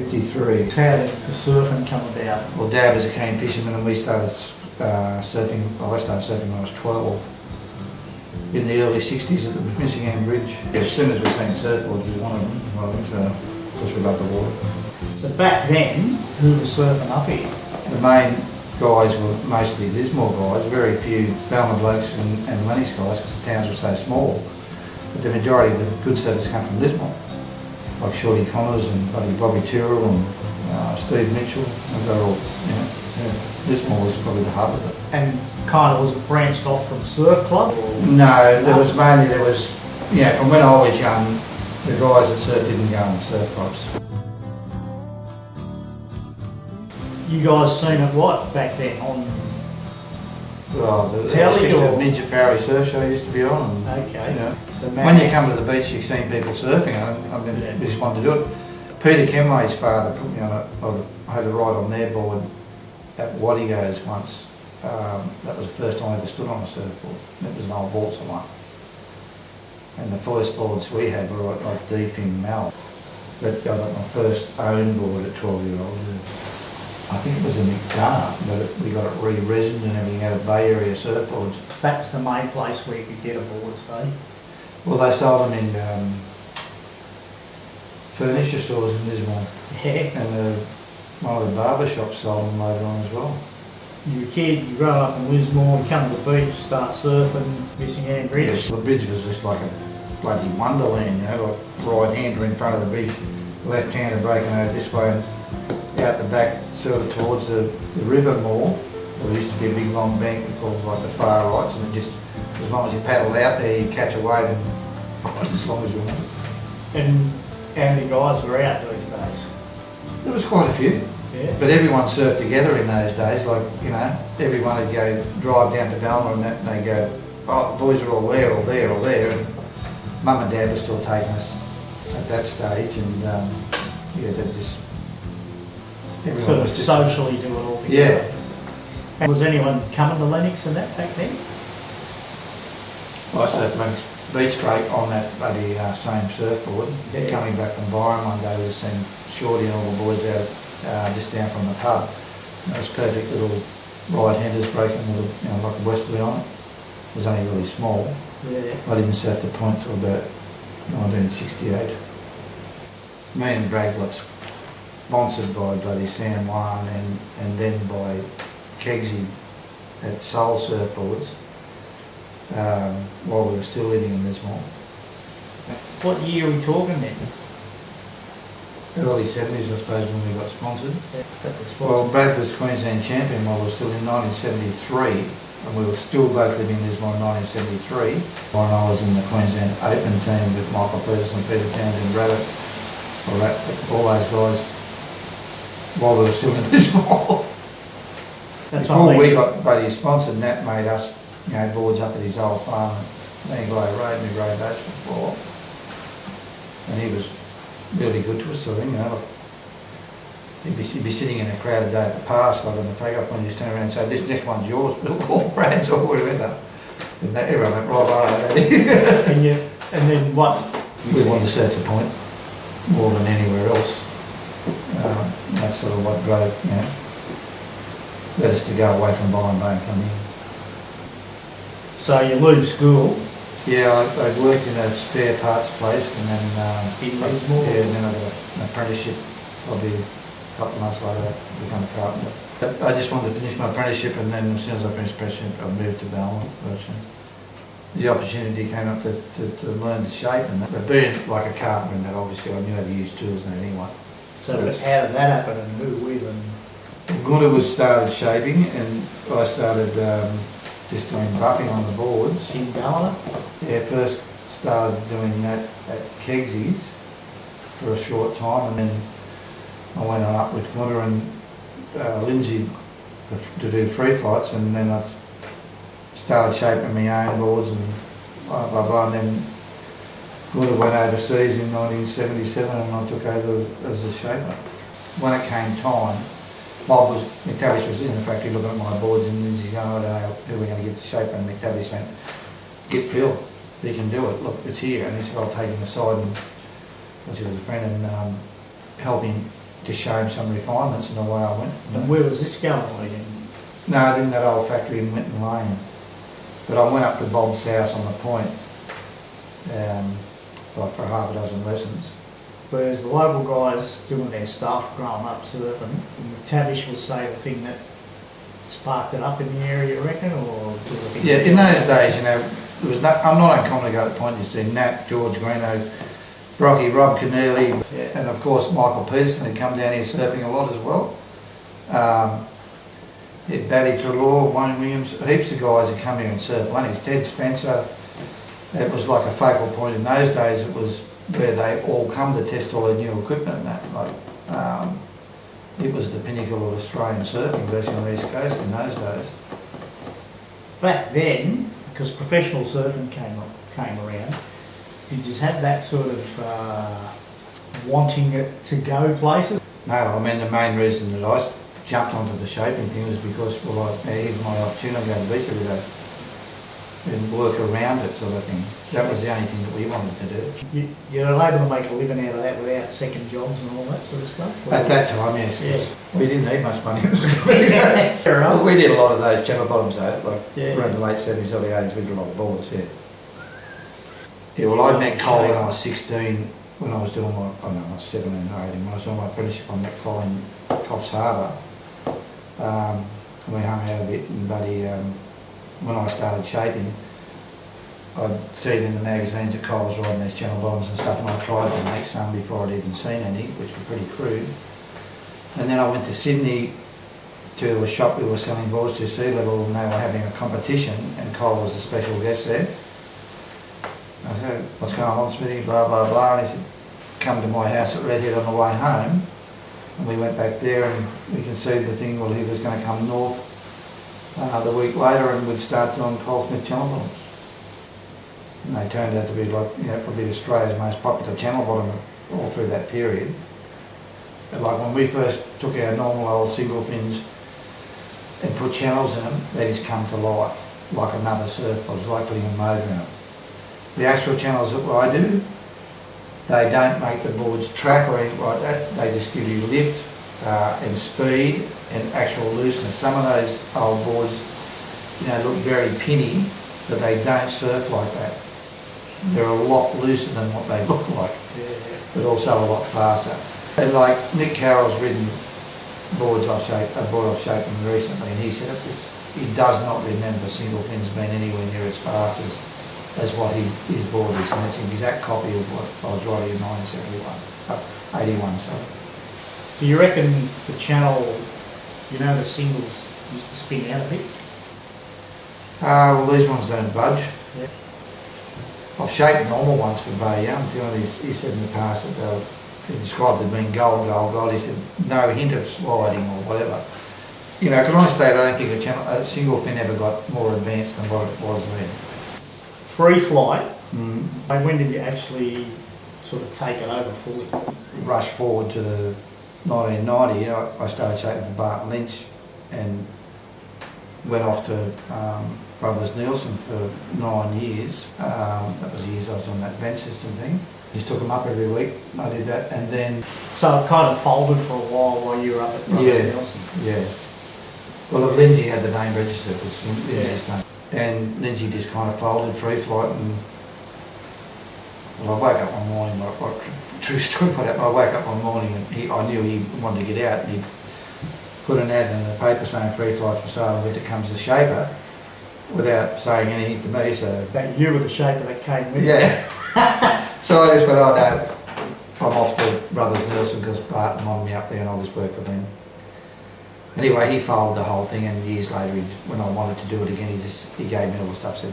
53. How did the surfing come about? Well, Dad was a keen fisherman and we started surfing, well, I started surfing when I was 12. In the early 60s at the Missing Hand Bridge. As soon as we seen surfboards, we wanted them, because we loved the water. So back then, who was surfing up here? The main guys were mostly Lismore guys, very few Balma blokes and Lennox guys because the towns were so small. But the majority of the good surfers come from Lismore, like Shorty Connors and Bobby Tyrrell and Steve Mitchell. They're all, Lismore was probably the hub of it. And kind of was it branched off from surf club? No, there was, from when I was young, the guys that surfed didn't go on surf clubs. You guys seen it what back then on? Well, the telly or Midget Farry surf show used to be on. Okay. So when you come to the beach, you've seen people surfing. We just wanted to do it. Peter Kenway's father put me on I had to ride on their board at Waddigo's once. That was the first time I ever stood on a surfboard. It was an old Balsa one. And the first boards we had were like D-fin Mal. But I got my first own board at 12-year-old. I think it was a McDonough, but we got it re-resined and everything out of Bay Area surfboards. That's the main place where you could get a board, say? Well, they sold them in furniture stores in Lismore. Yeah. And one of the barber shops sold them later on as well. You were a kid, you grow up in Lismore, you come to the beach, start surfing, Missing Hand Bridge. Yes, the bridge was just like a bloody wonderland, like right-hander in front of the bridge, left-hander breaking over this way and out the back, sort of towards the river more. There used to be a big long bank called like the far rights, and just as long as you paddled out there, you catch a wave and as long as you want. And how many guys were out these days? There was quite a few. Yeah. But everyone surfed together in those days, everyone would go drive down to Balma and they'd go, oh, the boys are all there, all there, all there. And Mum and Dad were still taking us at that stage and they'd just... Everyone sort was of just socially do it all together. Yeah. And was anyone coming to Lennox and that back then? I surfed Lennox beach break on that bloody same surfboard. Yeah. Coming back from Byron one day, we seen Shorty and all the boys out just down from the pub. And it was perfect little right-handers breaking with like a westerly on it. It was only really small. Yeah. I didn't surf the point till about 1968. Me and Brad got sponsored by bloody San Juan and then by Kegsy at Soul Surfboards while we were still living in Lismore. What year are we talking then? Early 70s, I suppose, when we got sponsored. Well, Brad was Queensland champion while we were still in 1973, and we were still both living in Lismore in 1973. When I was in the Queensland Open team with Michael Peterson, Peter Townsend, Rabbit, all those guys, while we were still in Lismore. Before we got Buddy sponsored, Nat made us, boards up at his old farm, me and Glow Road, and we rode those before. And he was really good to us, I think, He'd be sitting in a crowded day at the pass, like on the take-up, when you just turn around and say, this next one's yours, or Brad's, or whatever. And everyone went, right. And then what? We wanted to surf the point more than anywhere else. That's sort of what drove, led us to go away from Byron Bay and come in. So you leave school? Yeah, I worked in a spare parts place and then... in Lismore? Yeah, and then I got an apprenticeship, probably a couple of months later, I became a carpenter. I just wanted to finish my apprenticeship and then as soon as I finished apprenticeship, I moved to Balma. The opportunity came up to learn to shape and that. But being like a carpenter and that, obviously I knew how to use tools and that anyway. So how did that happen and who with and? Gunnar was started shaping and I started just doing buffing on the boards. In Balma? Yeah, first started doing that at Kegsy's for a short time and then I went on up with Gunnar and Lindsay to do free flights and then I started shaping my own boards and blah blah blah and then Gunnar went overseas in 1977 and I took over as the shaper. When it came time, McTavish was in the factory looking at my boards and Lindsay's going, I don't know who we're going to get the shaper, and McTavish went, get Phil, he can do it, look, it's here. And he said, I'll take him aside and, because he was a friend, and help him just show him some refinements, and away I went. And where was this going again? No, in that old factory in Winton Lane. But I went up to Bob's house on the point, like for half a dozen lessons. Whereas the local guys doing their stuff, growing up surfing, and Tavish was, say, the thing that sparked it up in the area, you reckon, or? Yeah, in those days, you know, it was I'm not uncommon to go to the point you see Nat, George Greeno, Brocky, Rob Keneally, and of course Michael Peterson had come down here surfing a lot as well. Batty Trelaw, Wayne Williams, heaps of guys had come here and surfed Lennox. Ted Spencer, it was like a focal point in those days. It was where they all come to test all their new equipment and that. Like, it was the pinnacle of Australian surfing, especially on the East Coast in those days. Back then, because professional surfing came around, did you have that sort of wanting it to go places? No, I mean the main reason that I jumped onto the shaping thing was because, well, here's my opportunity to go to the beach every day and work around it, sort of thing. That was the only thing that we wanted to do. You're able to make a living out of that without second jobs and all that sort of stuff? At that time, yes. Yeah. We didn't need much money. Fair enough. Well, we did a lot of those channel bottoms though, yeah. Around the late 70s, early 80s, we did a lot of boards, yeah. Yeah, well, I met Cole when I was 16, when I was doing my, I don't know, I was 17 or 18, when I was doing my apprenticeship, I met Cole in Coffs Harbour. And we hung out a bit, and Buddy, when I started shaping, I'd seen in the magazines that Cole was riding these channel bottoms and stuff, and I tried to make some before I'd even seen any, which were pretty crude. And then I went to Sydney to a shop we were selling boards to, Sea Level, and they were having a competition, and Cole was a special guest there. I said, what's going on, Smithy, blah, blah, blah, and he said, come to my house at Redhead on the way home. And we went back there and we conceived the thing, well, he was going to come north the week later and we'd start doing Cole Smith channel bottoms. And they turned out to be like, you know, probably Australia's most popular channel bottom all through that period. And like when we first took our normal old single fins and put channels in them, they just come to life like another surfboard. It was like putting a motor in it. The actual channels that I do, they don't make the boards track or anything like that. They just give you lift and speed and actual looseness. Some of those old boards, you know, look very pinny, but they don't surf like that. They're a lot looser than what they look like, but also a lot faster. And like Nick Carroll's ridden boards I've shaped, a board I've shaped recently, and he said he does not remember single fins being anywhere near as fast as what his board is, and it's an exact copy of what I was riding in 81, sorry. Do you reckon the channel, you know, the singles used to spin out a bit? Well, these ones don't budge. Yeah. I've shaped normal ones for Bay Young. He said in the past that he described it being gold. He said no hint of sliding or whatever. You know, can I say I don't think a single fin ever got more advanced than what it was then. Free flight, and when did you actually sort of take it over fully? Rush forward to the 1990, you know, I started shaping for Bart Lynch and went off to Brothers Nielsen for 9 years. That was the years I was on that vent system thing. Just took them up every week, I did that, and then... So it kind of folded for a while you were up at Brothers Nielsen? Yeah. Well, Lindsay had the name registered, it was Lindsay's name. And Lindsay just kind of folded free flight, and well, I woke up one morning, true story about it, I woke up one morning and I knew he wanted to get out, and he put an ad in the paper saying free flights for sale, and with it comes the shaper, without saying anything to me, so... That you were the shaper that came with Yeah. So I just went, oh no, I'm off to Brothers Nielsen because Bart wanted me up there and I'll just work for them. Anyway, he followed the whole thing, and years later, when I wanted to do it again, he gave me all the stuff, said,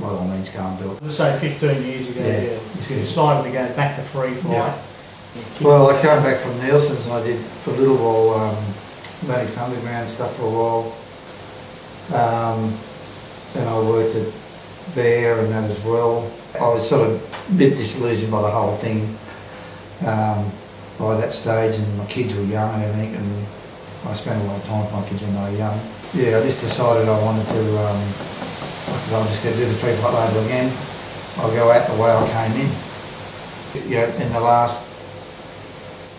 by all means, go and do it. So 15 years ago, you decided to go back to free flight. Yeah. Well, I came back from Nielsen's and I did, for a little while, Lennox Underground stuff for a while. Then I worked at Bear and that as well. I was sort of a bit disillusioned by the whole thing by that stage, and my kids were young and everything, and I spent a lot of time with my kids when they were young. Yeah, I just decided I wanted to, I said I'm just going to do the free flight label again. I'll go out the way I came in. You know, in the last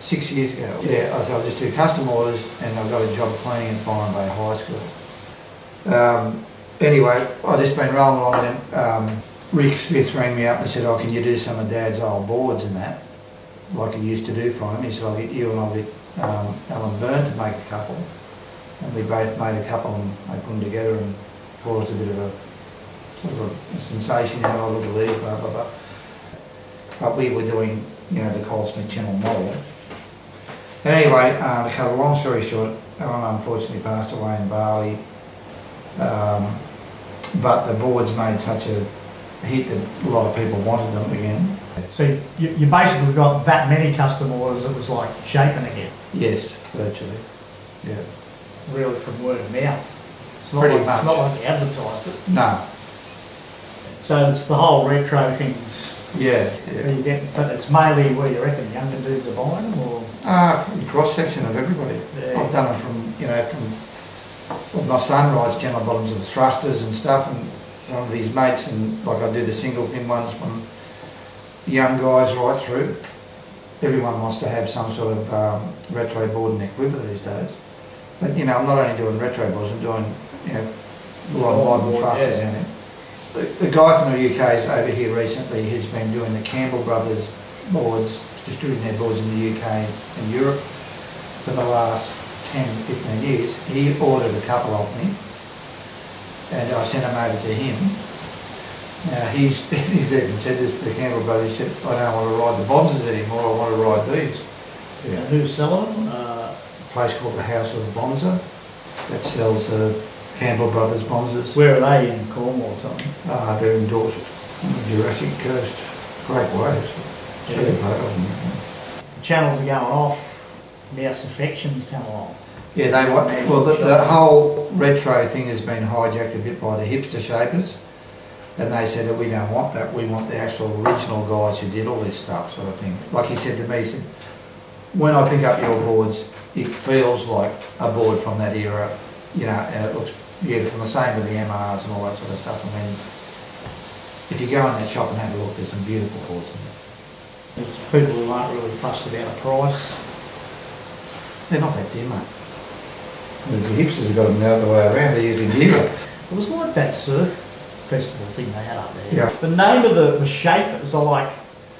6 years ago. Yeah, I thought I'll just do custom orders, and I got a job cleaning at Byron Bay High School. Anyway, I've just been rolling along with him. Rick Smith rang me up and said, "Oh, can you do some of Dad's old boards and that, like he used to do for him?" He said, "I'll get you and I'll get Alan Byrne to make a couple." And we both made a couple, and they put them together and caused a bit of a sort of a sensation. Oh, look at these, blah blah blah. But we were doing, the Colston Channel model. And anyway, to cut a long story short, Alan unfortunately passed away in Bali. But the boards made such a hit that a lot of people wanted them again. So you basically got that many custom orders, it was like shaping again? Yes, virtually. Yeah. Really from word of mouth? It's not Pretty like, much. It's not like you advertised it? No. So it's the whole retro things? Yeah. But it's mainly where you reckon younger dudes are buying them, or? Cross section of everybody. Yeah. I've done them well, my son rides general bottoms of the thrusters and stuff, and one of his mates, and like I do the single fin ones from young guys right through. Everyone wants to have some sort of retro board in their quiver these days. But I'm not only doing retro boards, I'm doing a lot of modern thrusters in it. The guy from the UK is over here recently. He's been doing the Campbell Brothers boards, distributing their boards in the UK and Europe for the last 10, 15 years. He ordered a couple of me, and I sent them over to him. He's even said this to the Campbell Brothers. He said, "I don't want to ride the Bonzes anymore, I want to ride these." Yeah. And who's selling them? A place called the House of Bonza that sells Campbell Brothers Bonzes. Where are they, in Cornwall or something? They're in Dorset, on the Jurassic Coast. Great waves. Yeah. The channels are going off, Mouse Affection's come along. Yeah, the whole retro thing has been hijacked a bit by the hipster shapers, and they said that we don't want that, we want the actual original guys who did all this stuff, sort of thing. Like he said to me, he said, "When I pick up your boards, it feels like a board from that era, and it looks beautiful." The same with the MRs and all that sort of stuff. I mean, if you go in that shop and have a look, there's some beautiful boards in there. It's people who aren't really fussed about a price. They're not that dear, mate. The hipsters have got them the other way around, they're usually dearer. It was like that surf festival thing they had up there. Yeah. The name of the shapers are like...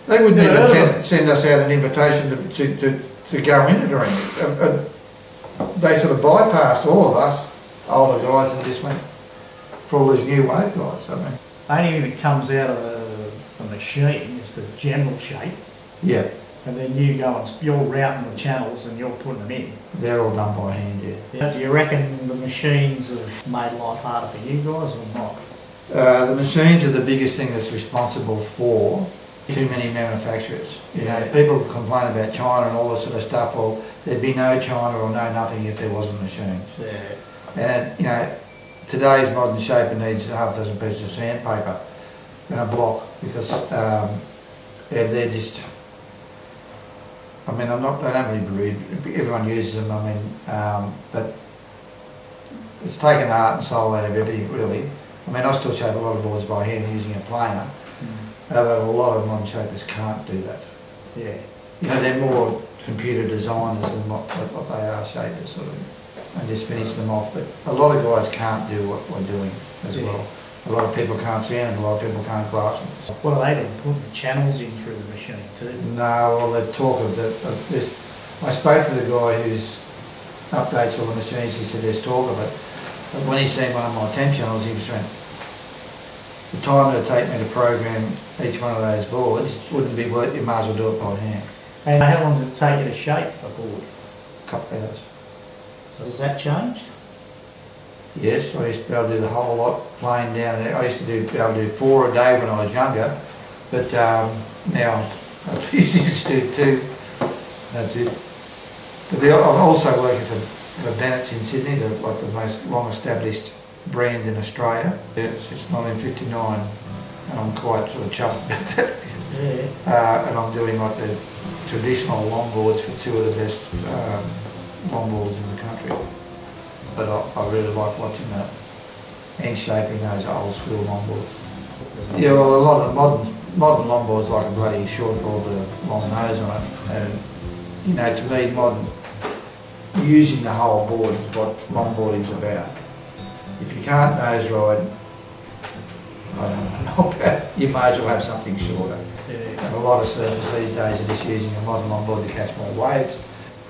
They wouldn't even send us out an invitation to go in it or anything. They sort of bypassed all of us, older guys, and just went for all these new wave guys. I mean. The only thing that comes out of the machine is the general shape. Yeah. And then you're routing the channels and you're putting them in. They're all done by hand, yeah. Do you reckon the machines have made life harder for you guys or not? The machines are the biggest thing that's responsible for too many manufacturers. People complain about China and all this sort of stuff. Well, there'd be no China or no nothing if there wasn't machines. Yeah. And today's modern shaper needs half a dozen pieces of sandpaper and a block because they're just. I mean, I don't really believe everyone uses them. I mean, but it's taken the heart and soul out of everything, really. I mean, I still shape a lot of boards by hand using a planer, but a lot of modern shapers can't do that. Yeah. They're more computer designers than what they are shapers, sort of, and just finish them off. But a lot of guys can't do what we're doing as well. A lot of people can't see them, a lot of people can't class them. What are they doing? Putting the channels in through the machine too? No, well, the talk of this. I spoke to the guy who's updates all the machines. He said there's talk of it. But when he seen one of my 10 channels, he just went, the time it would take me to program each one of those boards wouldn't be worth it. You might as well do it by hand. And how long does it take you to shape a board? A couple of hours. So has that changed? Yes, I used to be able to do the whole lot playing down there. I used to be able to do 4 a day when I was younger, but now I usually just do 2. That's it. But I'm also working for Bennett's in Sydney, the most long-established brand in Australia. It's 1959, and I'm quite sort of chuffed about that. Yeah. And I'm doing like the traditional longboards for 2 of the best longboards in the country. But I really like watching that and shaping those old school longboards. Yeah, well, a lot of modern longboards like a bloody shortboard with a long nose on it, and you know, to me, modern, using the whole board is what longboarding's about. If you can't nose ride, I don't know about it, you may as well have something shorter. Yeah. And a lot of surfers these days are just using a modern longboard to catch more waves.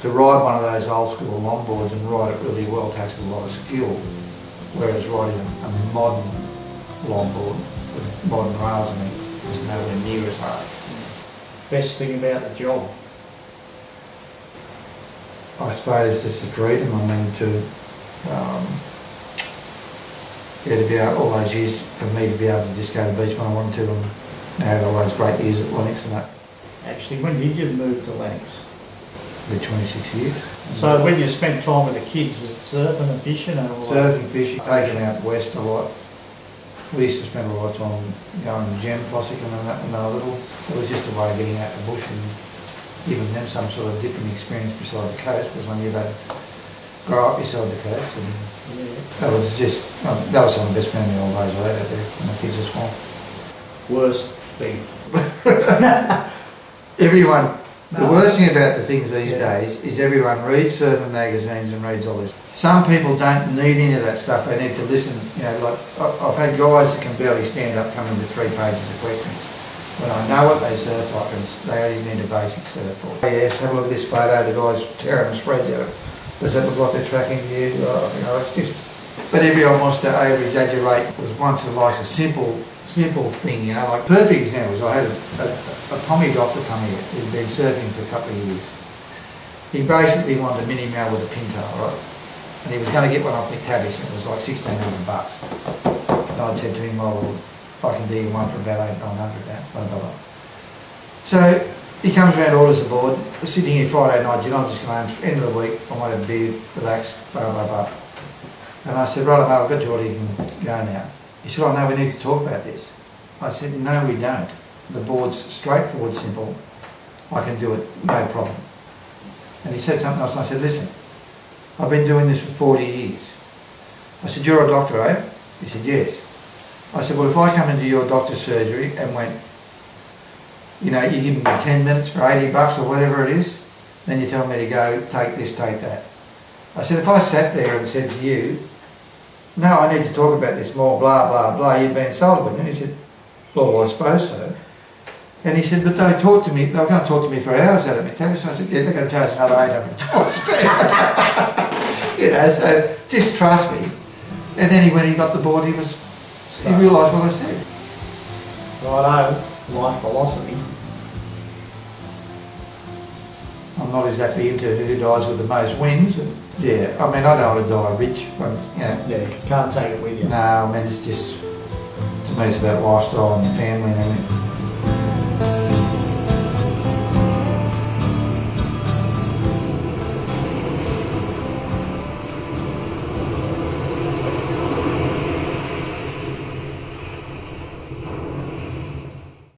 To ride one of those old school longboards and ride it really well takes a lot of skill, whereas riding a modern longboard with modern rails in it is nowhere near as hard. Best thing about the job? I suppose just the freedom, I mean, to be able, all those years for me to be able to just go to the beach when I wanted to, and I had all those great years at Lennox and that. Actually, when did you move to Lennox? Been 26 years. So when you spent time with the kids, was it surfing and fishing and all that? Surfing, fishing, taking out west a lot. We used to spend a lot of time going to the gym, fossicking and that when they were little. It was just a way of getting out the bush and giving them some sort of different experience beside the coast, because I knew they'd grow up beside the coast. And that was just, that was some of the best family holidays I had out there when the kids were small. Worst thing? Everyone, the worst thing about the things these days is everyone reads surfing magazines and reads all this. Some people don't need any of that stuff, they need to listen, you know, like I've had guys that can barely stand up coming with 3 pages of questions. When I know what they surf like, and they only need a basic surfboard. Yes, have a look at this photo, the guy's tearing the spreads out. Does that look like they're tracking you? You know, it's just, but everyone wants to over-exaggerate. It was once like a simple thing, you know, like perfect examples. I had a Tommy doctor come here who'd been surfing for a couple of years. He basically wanted a mini mal with a pintail, right? And he was going to get one off Nick Tavish, and it was like $1,600. And I'd said to him, well, I can do you one for about $800-900 now, blah, blah, blah. So he comes around, orders the board. We're sitting here Friday night, I'm just going home, end of the week, I want to have a beer, relax, blah, blah, blah. And I said, right, mate, I've got you order, you can go now. He said, oh no, we need to talk about this. I said, no, we don't. The board's straightforward, simple. I can do it, no problem. And he said something else, and I said, listen, I've been doing this for 40 years. I said, you're a doctor, eh? He said, yes. I said, well, if I come into your doctor's surgery and went, you know, you give me 10 minutes for $80 or whatever it is, then you tell me to go, take this, take that. I said, if I sat there and said to you, no, I need to talk about this more, blah, blah, blah, you'd be insulted, wouldn't you? He said, well, I suppose so. And he said, but they were going to talk to me for hours out of me. So I said, yeah, they're going to charge another $800. You know, so just trust me. And then when he got the board, he realised what I said. Righto, life philosophy. I'm not exactly into who dies with the most wins. Yeah, I mean, I don't want to die rich. But, you know. Yeah, you can't take it with you. No, I mean, it's just, to me, it's about lifestyle and family and everything.